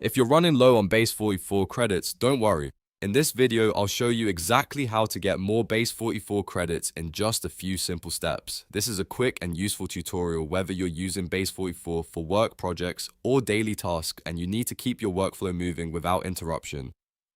If you're running low on Base44 credits, don't worry. In this video, I'll show you exactly how to get more Base44 credits in just a few simple steps. This is a quick and useful tutorial whether you're using Base44 for work projects or daily tasks and you need to keep your workflow moving without interruption.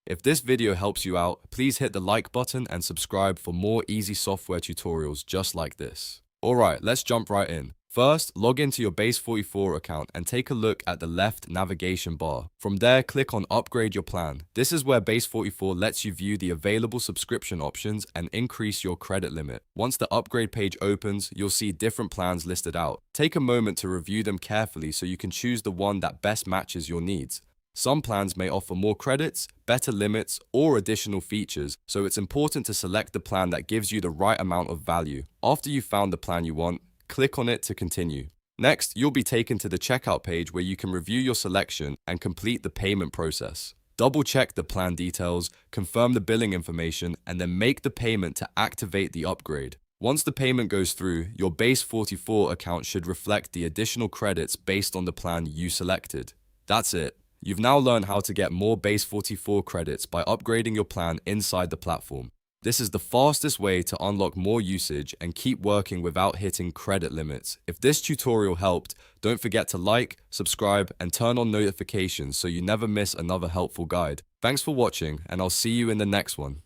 If this video helps you out, please hit the like button and subscribe for more easy software tutorials just like this. Alright, let's jump right in. First, log into your Base44 account and take a look at the left navigation bar. From there, click on Upgrade Your Plan. This is where Base44 lets you view the available subscription options and increase your credit limit. Once the upgrade page opens, you'll see different plans listed out. Take a moment to review them carefully so you can choose the one that best matches your needs. Some plans may offer more credits, better limits, or additional features, so it's important to select the plan that gives you the right amount of value. After you've found the plan you want, click on it to continue. Next, you'll be taken to the checkout page where you can review your selection and complete the payment process. Double-check the plan details, confirm the billing information, and then make the payment to activate the upgrade. Once the payment goes through, your Base44 account should reflect the additional credits based on the plan you selected. That's it. You've now learned how to get more Base44 credits by upgrading your plan inside the platform. This is the fastest way to unlock more usage and keep working without hitting credit limits. If this tutorial helped, don't forget to like, subscribe, and turn on notifications so you never miss another helpful guide. Thanks for watching, and I'll see you in the next one.